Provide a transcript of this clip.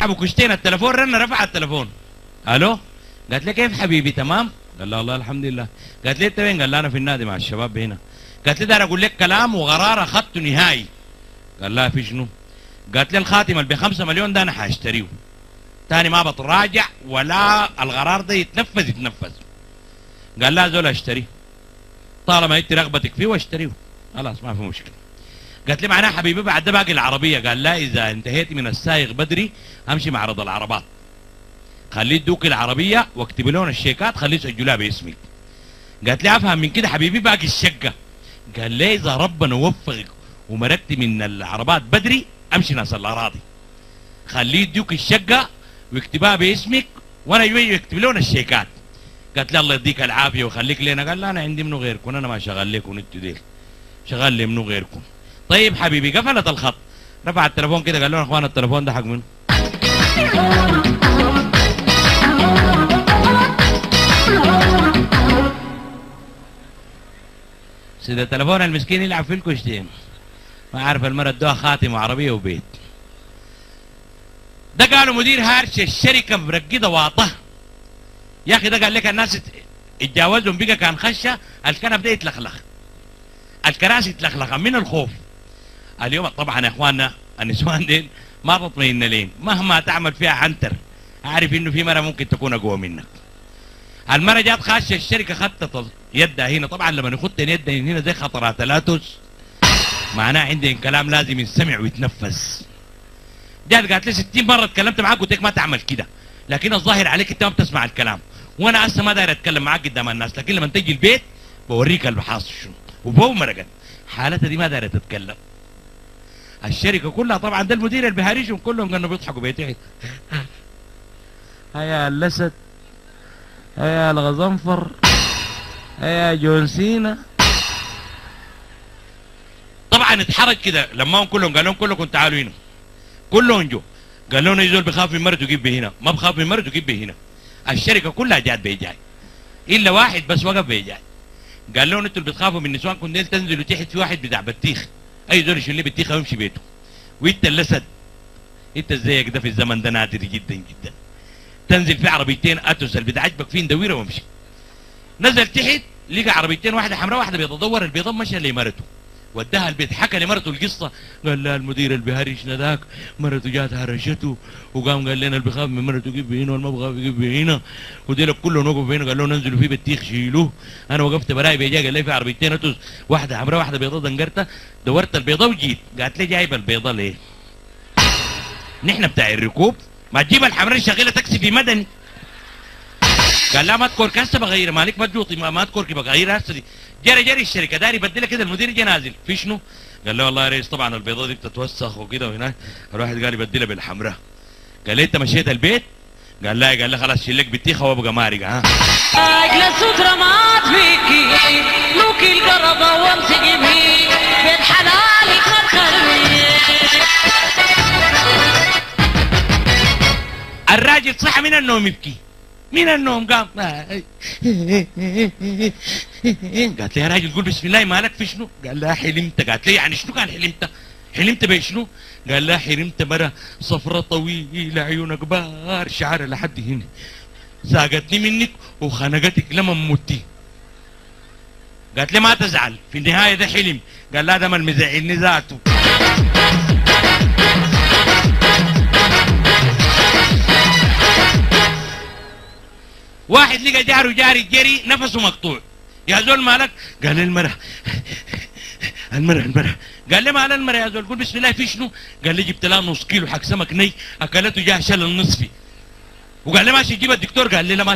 ابو كشتين التليفون رن، رفع التليفون. الو، قالت لي كيف حبيبي تمام؟ قال لها والله الحمد لله. قالت لي انت وين؟ قال لها انا في النادي مع الشباب هنا. قالت لي داير اقول لك كلام وقرار اخذته نهائي. قال لها في شنو؟ قالت لي الخاتم اللي ب5 مليون ده انا حاشتريه تاني، ما بتراجع ولا القرار ده يتنفذ يتنفذ. قال لها زول اشتريه طالما انت رغبتك فيه واشتريه خلاص ما في مشكله. قالت لي معناها حبيبي بعد ده باقي العربيه. قال لا اذا انتهيت من السايق بدري امشي معرض العربات، خليه يدوك العربيه واكتب لهم الشيكات خليه يسجلوها باسمك. قالت لي افهم من كده حبيبي باقي الشقه. قال لي اذا ربنا وفقك ومرقت من العربات بدري امشي ناس الاراضي، خليه يدوك الشقه ويكتبها باسمك وانا يجي يكتب لهم الشيكات. قالت لي الله يديك العافيه ويخليك لنا. قال لا انا عندي منو غيركم، انا ما شغال لكم انتوا ديل، شغال لي منو غيركم. طيب حبيبي قفلت الخط، رفع التليفون كده قال لهم يا اخوان التليفون ده حق منو؟ سيد التليفون المسكين يلعب في الكشتين، ما عارف المرة ادوها خاتم وعربية وبيت. ده قالوا مدير هارش الشركة مرقدة واطه. يا اخي ده قال لك الناس اتجاوزهم بقى كان خشة الكنب ده يتلخلخ، الكراسي يتلخلخ من الخوف. اليوم طبعا يا اخواننا النسوان ديل ما تطمئن لين مهما تعمل فيها عنتر، عارف انه في مرة ممكن تكون اقوى منك. المرة جات خاشة الشركة خطت يدها هنا، طبعا لما نخط يدها هنا زي خطرات الاتوس معناه عندي كلام لازم ينسمع ويتنفذ. جات قالت لي 60 مرة اتكلمت معاك قلت لك ما تعمل كده، لكن الظاهر عليك انت ما بتسمع الكلام، وانا هسه ما داير اتكلم معاك قدام الناس، لكن لما تجي البيت بوريك اللي حاصل شنو. وفوق مرقت حالتها دي ما دايره تتكلم. الشركه كلها طبعا ده المدير اللي بيهاريشهم كلهم كانوا بيضحكوا بيتعد. هيا الاسد، هيا الغزنفر، هيا جون سينا. طبعا اتحرج كده لما هم كلهم قال لهم كلكم تعالوا هنا، كلهم جو قال لهم يزول بخاف من مرته جيب به هنا، ما بخاف من مرته جيب به هنا. الشركه كلها جات بيجاي الا واحد بس وقف بيجاي. قال لهم انتوا اللي بتخافوا من النسوان كنتوا تنزلوا تحت في واحد بتاع بطيخ، اي زول يشيل لي بطيخه ويمشي بيته. وانت الاسد انت زيك ده في الزمن ده نادر جدا جدا، تنزل في عربيتين اتوس اللي بتعجبك فين دويره وامشي. نزل تحت لقى عربيتين واحده حمراء واحده بيضاء، دور البيضاء مشى لمرته وداها البيت، حكى لمرته القصه. قال لا المدير اللي بيهرشنا ذاك مرته جات هرشته وقام قال لنا اللي بيخاف من مرته يجيب هنا واللي ما بيخاف يجيب هنا، وديلك كلهم وقفوا هنا. قال له ننزلوا فيه بطيخ شيلوه. انا وقفت براي بيجا قال لي في عربيتين اتوس واحده حمراء واحده بيضاء، دنقرتها دورت البيضاء وجيت. قالت لي جايبه البيضاء ليه؟ نحن بتاع الركوب ما تجيب الحمراء شغاله تاكسي في مدني. قال لا ما تكورك هسه بغير مالك مجوطي ما تكوركي بغير هسه دي. جري الشركه داري يبدلها كده. المدير جه نازل في شنو؟ قال له والله يا ريس طبعا البيضاء دي بتتوسخ وكده وهناك. الواحد قال يبدلها بالحمراء. قال لي انت مشيت البيت؟ قال لا. قال لي خلاص شيل لك بطيخه وابقى مارق. ها اجلس رمات فيكي لوكي القربه وامسك بيه بيت حلالي خلخلي. الراجل صحى من النوم يبكي، من النوم قام. قالت لي يا راجل قول بسم الله مالك في شنو؟ قال لها حلمت. قالت لي يعني شنو كان حلمت؟ حلمت بشنو؟ قال لها حلمت مرة صفرة طويلة عيونها كبار شعرها لحد هنا، زاقتني منك وخنقتك لما متي. قالت لي ما تزعل في النهاية ده حلم. قال لا ده ما المزعلني ذاته. واحد لقى جاره جري نفسه مقطوع. يا زول مالك؟ قال لي المرأة. قال لي مال المرأة يا زول؟ قول بسم الله في شنو؟ قال لي جبت لها نص كيلو حق سمك ني اكلته جاه شل النصفي. وقال لي ماشي جيب الدكتور. قال لي لا ما